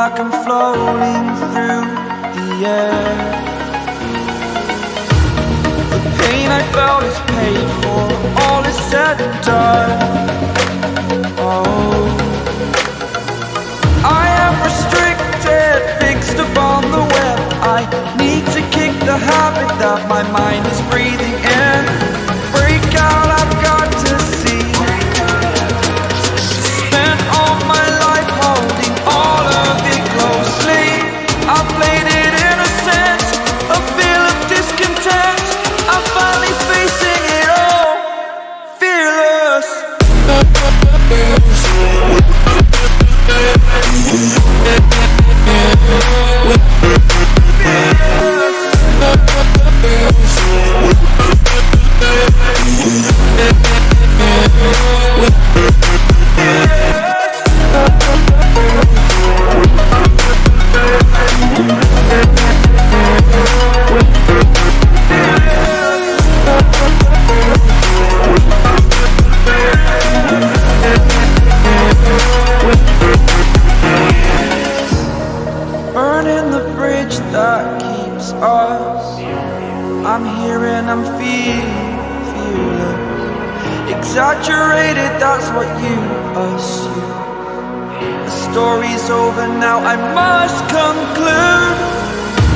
like I'm floating through the air. The pain I felt is paid for, all is said and done. Oh, I am restricted, fixed upon the web. I need to kick the habit that my mind is breathing in. Break out, I've got to see. Spent all my life holding all of it closely. I played it innocent, a feel of discontent. I'm finally facing it all, fearless. Burning the bridge that keeps us. I'm here and I'm feeling exaggerated, that's what you assume. The story's over now, I must conclude.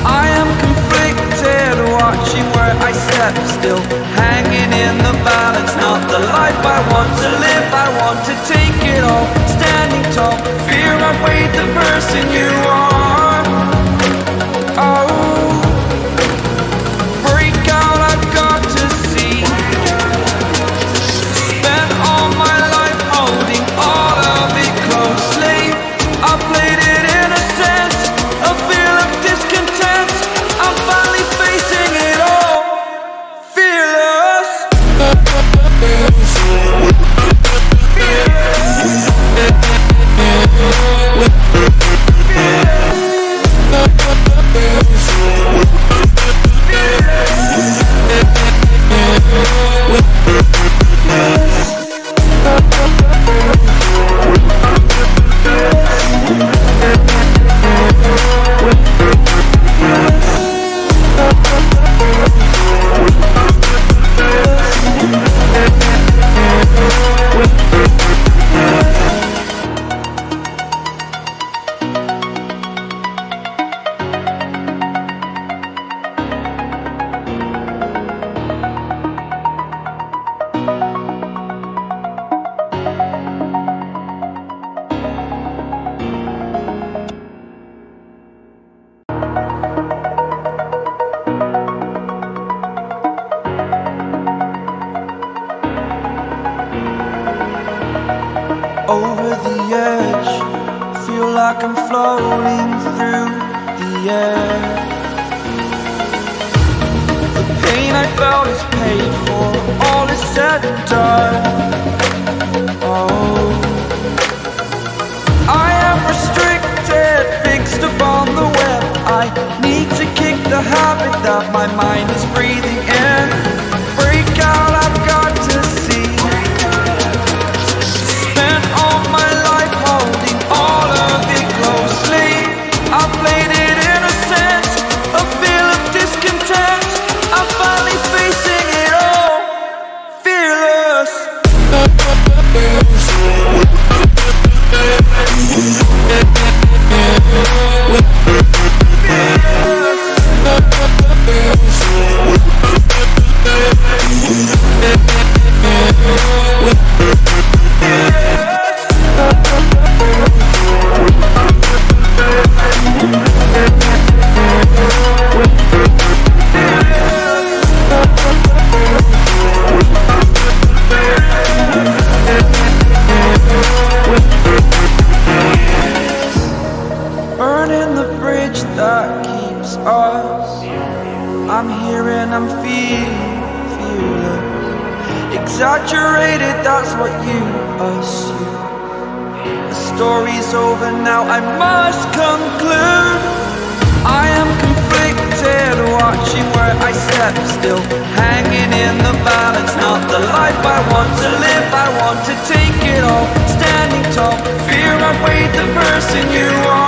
I am conflicted, watching where I step still, hanging in the balance. Not the life I want to live, I want to take it all. Standing tall, fear outweighed the person you are. Oh, break out, I've got to see. Spent all my life holding all of it closely. I played it innocent, a feel of discontent. I'm finally facing it all, fearless. Over the edge, feel like I'm floating through the air. The pain I felt is paid for, all is said and done. Oh, I am restricted, fixed upon the web. I need to kick the habit that my mind is breathing in. Break out, I've got to see. Spent all my life holding all of it closely. I played it innocent, a feel of discontent. I'm finally facing it all, fearless. Burning the bridge that keeps us. I'm here and I'm feeling exaggerated, that's what you assume. The story's over now, I must conclude. I am conflicted, watching where I step still, hanging in the balance. Not the life I want to live, I want to take it all. Standing tall, fear outweighed the person you are.